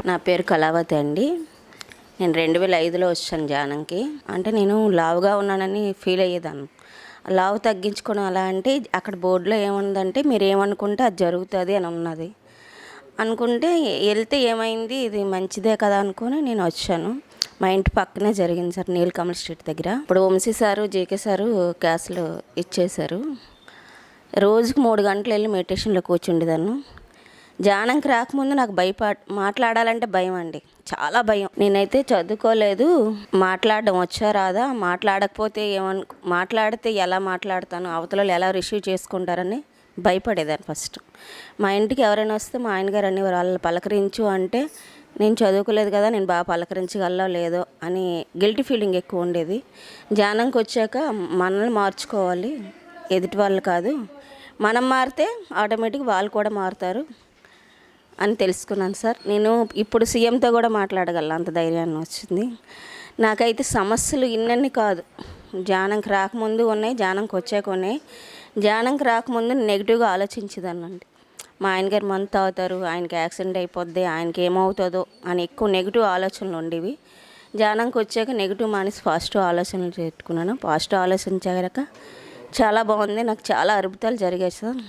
నా పేరు కళావతి అండి. నేను 2005లో వచ్చాను ధ్యానంకి. అంటే నేను లావుగా ఉన్నానని ఫీల్ అయ్యేదాన్ని. లావు తగ్గించుకోవడం అలా అంటే అక్కడ బోర్డులో ఏముందంటే మీరు ఏమనుకుంటే అది జరుగుతుంది అని ఉన్నది. అనుకుంటే వెళ్తే ఏమైంది, ఇది మంచిదే కదా అనుకుని నేను వచ్చాను. మా ఇంటి పక్కనే జరిగింది సార్, నీలకమల స్ట్రీట్ దగ్గర. ఇప్పుడు వంశీ సారు, జేకే సారు క్లాసులు ఇచ్చేశారు. రోజుకు 3 గంటలు వెళ్ళి మెడిటేషన్లో కూర్చుండేదాన్ని. ధ్యానంకి రాకముందు నాకు మాట్లాడాలంటే భయం అండి, చాలా భయం. నేనైతే చదువుకోలేదు, మాట్లాడడం వచ్చా రాదా, మాట్లాడకపోతే మాట్లాడితే ఎలా మాట్లాడతాను, అవతల ఎలా రిసీవ్ చేసుకుంటారని భయపడేదాన్ని ఫస్ట్. మా ఇంటికి ఎవరైనా వస్తే మా ఆయనగారు అన్ని వాళ్ళు పలకరించు అంటే నేను చదువుకోలేదు కదా, నేను బాగా పలకరించగలదో లేదో అని గిల్టీ ఫీలింగ్ ఎక్కువ ఉండేది. ధ్యానంకి వచ్చాక మనల్ని మార్చుకోవాలి, ఎదుటి వాళ్ళు కాదు. మనం మారితే ఆటోమేటిక్గా వాళ్ళు కూడా మారుతారు అని తెలుసుకున్నాను సార్. నేను ఇప్పుడు సీఎంతో కూడా మాట్లాడగలను, అంత ధైర్యాన్ని వచ్చింది. నాకైతే సమస్యలు ఇన్నన్ని కాదు, ధ్యానంకి రాకముందు ఉన్నాయి, ధ్యానంకి వచ్చాక ఉన్నాయి. ధ్యానంకి రాకముందు నెగిటివ్గా ఆలోచించేదాన్నండి. మా ఆయనగారు మందు తాగుతారు, ఆయనకి యాక్సిడెంట్ అయిపోద్ది, ఆయనకి ఏమవుతుందో అని ఎక్కువ నెగిటివ్ ఆలోచనలు ఉండేవి. ధ్యానంకి వచ్చాక నెగిటివ్ మానేసి పాజిటివ్ ఆలోచనలు పెట్టుకున్నాను. పాజిటివ్ ఆలోచించాక చాలా బాగుంది, నాకు చాలా అద్భుతాలు జరిగాయి సార్.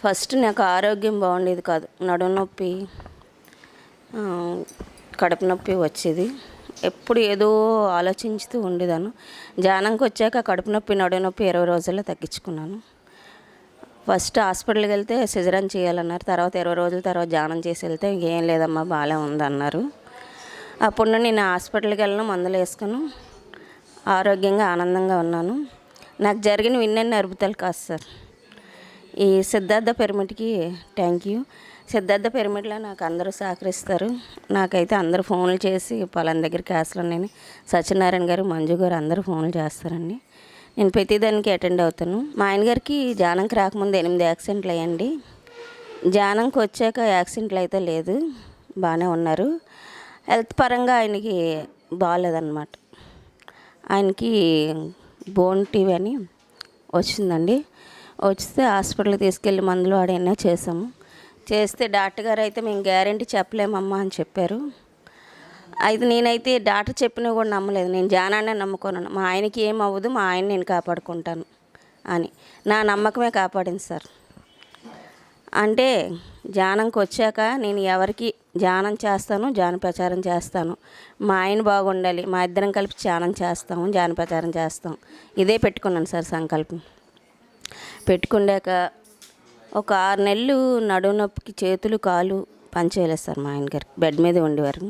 ఫస్ట్ నాకు ఆరోగ్యం బాగుండేది కాదు, నడుము నొప్పి, కడుపు నొప్పి వచ్చేది. ఎప్పుడు ఏదో ఆలోచించుతూ ఉండేదాన్ని. ధ్యానంకి వచ్చాక కడుపు నొప్పి, నడుము నొప్పి 20 రోజుల్లో తగ్గించుకున్నాను. ఫస్ట్ హాస్పిటల్కి వెళ్తే సిజరన్ చేయాలన్నారు. తర్వాత 20 రోజుల తర్వాత ధ్యానం చేసి వెళ్తే ఇంకేం లేదమ్మా బాగానే ఉందన్నారు. అప్పుడు నేను హాస్పిటల్కి వెళ్ళను, మందులు వేసుకుని ఆరోగ్యంగా ఆనందంగా ఉన్నాను. నాకు జరిగిన ఇన్నెన్ని అద్భుతాలు కాదు సార్. ఈ సిద్ధార్థ పిరమిడ్కి థ్యాంక్ యూ. సిద్ధార్థ పిరమిడ్లో నాకు అందరూ సహకరిస్తారు. నాకైతే అందరూ ఫోన్లు చేసి పలానా దగ్గర క్లాసులు ఉన్నాయని సత్యనారాయణ గారు, మంజు గారు అందరూ ఫోన్లు చేస్తారండి. నేను ప్రతిదానికి అటెండ్ అవుతాను. మా ఆయనగారికి ధ్యానంకి రాకముందు 8 యాక్సిడెంట్లు అయ్యండి. ధ్యానంకి వచ్చాక యాక్సిడెంట్లు అయితే లేదు, బాగానే ఉన్నారు. హెల్త్ పరంగా ఆయనకి బాగాలేదన్నమాట. ఆయనకి బోన్ టీవీ అని వచ్చిందండి. వస్తే హాస్పిటల్కి తీసుకెళ్ళి మందులు వాడైనా చేసాము. చేస్తే డాక్టర్ గారు అయితే మేము గ్యారెంటీ చెప్పలేమమ్మా అని చెప్పారు. అయితే నేనైతే డాక్టర్ చెప్పినా కూడా నమ్మలేదు, నేను ధ్యానాన్ని నమ్ముకున్నాను. మా ఆయనకి ఏం అవ్వదు, మా ఆయన నేను కాపాడుకుంటాను అని నా నమ్మకమే కాపాడింది సార్. అంటే ధ్యానంకి వచ్చాక నేను ఎవరికి ధ్యానం చేస్తాను, ధ్యాన ప్రచారం చేస్తాను, మా ఆయన బాగుండాలి, మా ఇద్దరం కలిపి ధ్యానం చేస్తాము, ధ్యాన ప్రచారం చేస్తాం, ఇదే పెట్టుకున్నాను సార్ సంకల్పం. పెట్టుకున్నాక ఒక 6 నెలలు నడుము నొప్పికి చేతులు కాలు పనిచేయలేదు సార్. మా ఆయనగారు బెడ్ మీద ఉండేవారు.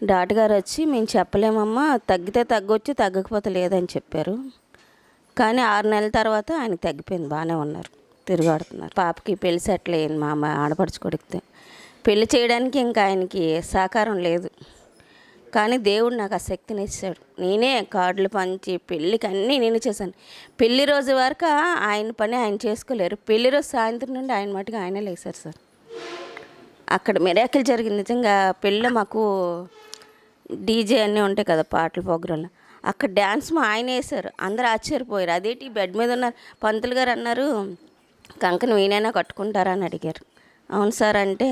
డాక్టర్ గారు వచ్చి మేము చెప్పలేమమ్మా, తగ్గితే తగ్గొచ్చు, తగ్గకపోతే లేదని చెప్పారు. కానీ 6 నెలల తర్వాత ఆయనకి తగ్గిపోయింది, బాగానే ఉన్నారు, తిరుగాడుతున్నారు. పాపకి పెళ్లి సెటిల్ అయ్యింది, మా అమ్మాయి ఆడపడుచు కొడుకుతే. పెళ్లి చేయడానికి ఇంకా ఆయనకి సహకారం లేదు, కానీ దేవుడు నాకు ఆ శక్తిని ఇచ్చాడు. నేనే కార్డులు పంచి పెళ్ళికి అన్నీ నేనే చేశాను. పెళ్లి రోజు వరకు ఆయన పని ఆయన చేసుకోలేరు, పెళ్లి రోజు సాయంత్రం నుండి ఆయన మటుకు ఆయనే లేచారు సార్. అక్కడ మిరాకిల్ జరిగింది నిజంగా. పెళ్ళి మాకు డీజే అన్నీ ఉంటాయి కదా పాటల ప్రోగ్రాంలో, అక్కడ డ్యాన్స్ మా ఆయన వేశారు. అందరూ ఆశ్చర్యపోయారు, అదేంటి బెడ్ మీద ఉన్నారు. పంతులు గారు అన్నారు కంకణం వీణైనా కట్టుకుంటారా అని అడిగారు. అవును సార్ అంటే,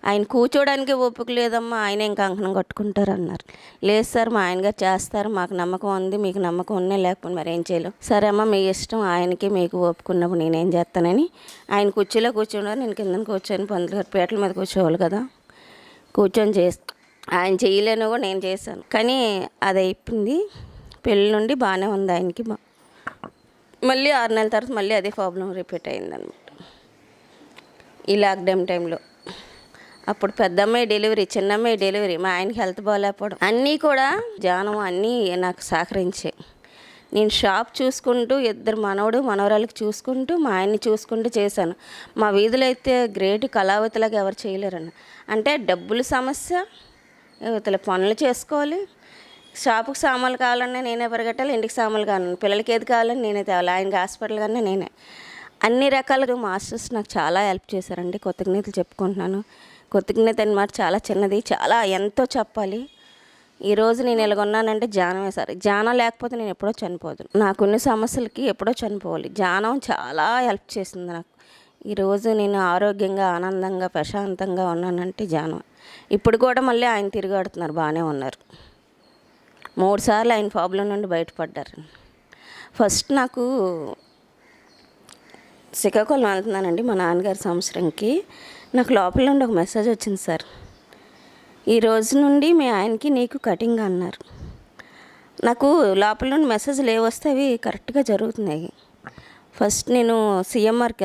ఆయన కూర్చోడానికి ఓపిక లేదమ్మా, ఆయన ఏం కంకణం కట్టుకుంటారు అన్నారు. లేదు సార్ మా ఆయనగారు చేస్తారు, మాకు నమ్మకం ఉంది, మీకు నమ్మకం ఉన్నా లేకపోతే మరి ఏం చేయలేం. సరే అమ్మ మీ ఇష్టం, ఆయనకి మీకు ఓపుకున్నప్పుడు నేనేం చేస్తానని ఆయన కుర్చీలో కూర్చున్నారు. నేను కింద కూర్చొని పంతులు గారు పీటల మీద కూర్చోవాలి కదా, కూర్చొని ఆయన చేయలేను కూడా నేను చేశాను. కానీ అది అయిపోయింది. పెళ్ళి నుండి బాగానే ఉంది ఆయనకి. మళ్ళీ 6 నెలల తర్వాత మళ్ళీ అదే ప్రాబ్లం రిపీట్ అయిందనమాట. ఈ లాక్డౌన్ టైంలో అప్పుడు పెద్దమ్మాయి డెలివరీ, చిన్నమ్మాయి డెలివరీ, మా ఆయనకి హెల్త్ బాగాలేకపోవడం, అన్నీ కూడా ధ్యానం అన్నీ నాకు సహకరించాయి. నేను షాప్ చూసుకుంటూ 2 మనవడు మనవరాళ్ళకి చూసుకుంటూ మా ఆయన్ని చూసుకుంటూ చేశాను. మా వీధిలో అయితే గ్రేట్ కళావతిలాగా ఎవరు చేయలేరన్న. అంటే డబ్బుల సమస్య, ఇవతల పనులు చేసుకోవాలి, షాపుకి సామాన్లు కావాలన్నా నేనే పరిగెట్టాలి, ఇంటికి సామాన్లు కావాలన్నా, పిల్లలకి ఏది కావాలని నేనే తేవాలి, ఆయనకి హాస్పిటల్ కన్నా నేనే. అన్ని రకాలుగా మాస్టర్స్ నాకు చాలా హెల్ప్ చేశారండి. కృతజ్ఞతలు చెప్పుకుంటున్నాను. కృతజ్ఞత అన్నమాట చాలా చిన్నది, చాలా ఎంతో చెప్పాలి. ఈరోజు నేను ఇలాగొన్నానంటే ధ్యానమే సార్. ధ్యానం లేకపోతే నేను ఎప్పుడో చనిపోదు. నాకున్న సమస్యలకి ఎప్పుడో చనిపోవాలి. ధ్యానం చాలా హెల్ప్ చేసింది నాకు. ఈరోజు నేను ఆరోగ్యంగా, ఆనందంగా, ప్రశాంతంగా ఉన్నానంటే ధ్యానం. ఇప్పుడు కూడా మళ్ళీ ఆయన తిరిగాడుతున్నారు, బాగానే ఉన్నారు. 3 సార్లు ఆయన ప్రాబ్లం నుండి బయటపడ్డారు. ఫస్ట్ నాకు శ్రీకాకుళం వెళ్తున్నానండి మా నాన్నగారి సంవత్సరంకి. నాకు లోపల నుండి ఒక మెసేజ్ వచ్చింది, సార్ ఈ రోజు నుండి మీ ఆయనకి నీకు కటింగ్ అన్నారు. నాకు లోపల నుండి మెసేజ్లు ఏవొస్తే అవి కరెక్ట్గా జరుగుతున్నాయి. ఫస్ట్ నేను సిఎంఆర్కి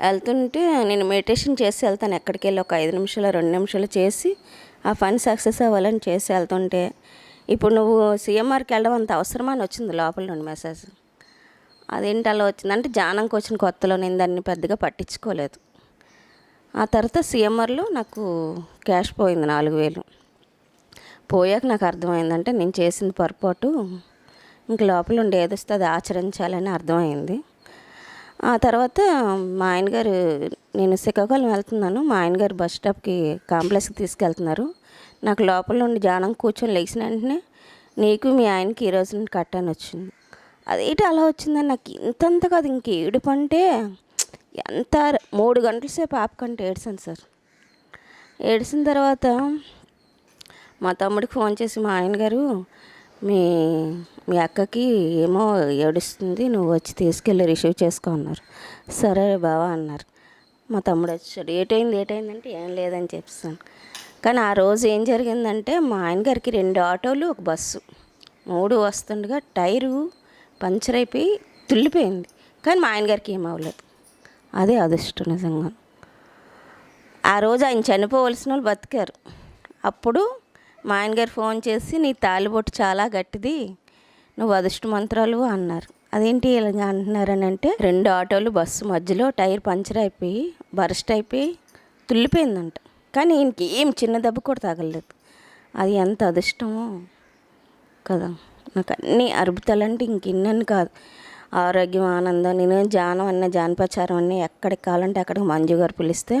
వెళ్తుంటే నేను మెడిటేషన్ చేసి వెళ్తాను. ఎక్కడికి వెళ్ళి ఒక 5 నిమిషాలు 2 నిమిషాలు చేసి ఆ పని సక్సెస్ అవ్వాలని చేసి వెళ్తుంటే, ఇప్పుడు నువ్వు సిఎంఆర్కి వెళ్ళడం అంత అవసరమా అని వచ్చింది లోపల నుండి మెసేజ్. అదేంటి అలా వచ్చిందంటే, ధ్యానంకి వచ్చిన కొత్తలో నేను దాన్ని పెద్దగా పట్టించుకోలేదు. ఆ తర్వాత సిఎంఆర్లో నాకు క్యాష్ పోయింది 4,000. పోయాక నాకు అర్థమైందంటే నేను చేసిన పొరపాటు, ఇంక లోపల ఉండి ఏదొస్తే అది ఆచరించాలని అర్థమైంది. ఆ తర్వాత మా ఆయనగారు, నేను శ్రీకాకుళం వెళ్తున్నాను, మా ఆయనగారు బస్ స్టాప్కి కాంప్లెక్స్కి తీసుకెళ్తున్నారు. నాకు లోపల నుండి ధ్యానం కూర్చొని లేచిన వెంటనే నీకు మీ ఆయనకి ఈ రోజు నుండి కట్టాను వచ్చింది. అదేంటి అలా వచ్చిందని నాకు ఇంతంత కాదు, ఇంక ఏడుపు అంటే ఎంత 3 గంటల సేపు ఆపకంటే ఏడ్చాను సార్. ఏడ్చిన తర్వాత మా తమ్ముడికి ఫోన్ చేసి, మా ఆయనగారు మీ అక్కకి ఏమో ఏడుస్తుంది, నువ్వు వచ్చి తీసుకెళ్ళి రిసీవ్ చేసుకో అన్నారు. సరే బావా అన్నారు. మా తమ్ముడు వచ్చాడు. ఏటైందంటే ఏం లేదని చెప్పాను. కానీ ఆ రోజు ఏం జరిగిందంటే, మా ఆయనగారికి 2 ఆటోలు 1 బస్సు 3 వస్తుండగా టైరు పంచర్ అయిపోయి తుల్లిపోయింది. కానీ మా ఆయనగారికి ఏం అవ్వలేదు. అదే అదృష్టం నిజంగా. ఆ రోజు ఆయన చనిపోవలసిన వాళ్ళు బతికారు. అప్పుడు మా ఆయనగారు ఫోన్ చేసి, నీ తాలిబొట్టు చాలా గట్టిది, నువ్వు అదృష్టమంత్రాలు అన్నారు. అదేంటి ఇలాగ అంటున్నారని అంటే, 2 ఆటోలు బస్సు మధ్యలో టైర్ పంచర్ అయిపోయి బరస్ట్ అయిపోయి తుల్లిపోయిందంట. కానీ ఈయనకి ఏం చిన్న దెబ్బ కూడా తగలలేదు. అది ఎంత అదృష్టమో కదా. నాకు అన్నీ అద్భుతాలంటే ఇంక ఇన్నని కాదు, ఆరోగ్యం, ఆనందం. నేను జానపచారం అన్నీ ఎక్కడికి కావాలంటే అక్కడికి మంజు గారు పిలిస్తే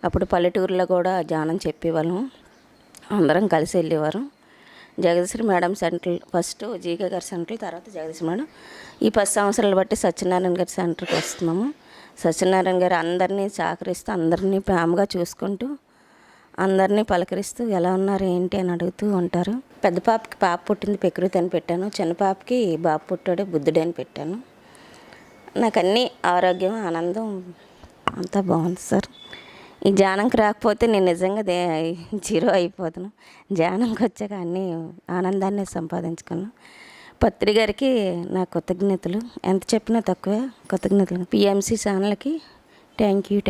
అప్పుడు పల్లెటూరులో కూడా ధ్యానం చెప్పేవాళ్ళం, అందరం కలిసి వెళ్ళేవారు. Jagadishwari madam center, first GK గారి సెంటర్, తర్వాత జగదీశ్వరి మేడం. ఈ 10 సంవత్సరాలు బట్టి సత్యనారాయణ గారి సెంటర్కి వస్తున్నాము. సత్యనారాయణ గారు అందరినీ సహకరిస్తూ, అందరినీ ప్రేమగా చూసుకుంటూ, అందరినీ పలకరిస్తూ ఎలా ఉన్నారు ఏంటి అని అడుగుతూ ఉంటారు. పెద్ద పాపకి పాప పుట్టింది, ప్రకృతి అని పెట్టాను. చిన్న పాపకి బాబు పుట్టాడు, బుద్ధుడు అని పెట్టాను. నాకు అన్నీ ఆరోగ్యం, ఆనందం అంతా బాగుంది సార్. ఈ ధ్యానంకి రాకపోతే నేను నిజంగా జీరో అయిపోతాను. ధ్యానంకి వచ్చాక అన్నీ ఆనందాన్ని సంపాదించుకున్నాను. పత్రి గారికి నా కృతజ్ఞతలు, ఎంత చెప్పినా తక్కువే. కృతజ్ఞతలు. పిఎంసి ఛానల్కి థ్యాంక్ యూ.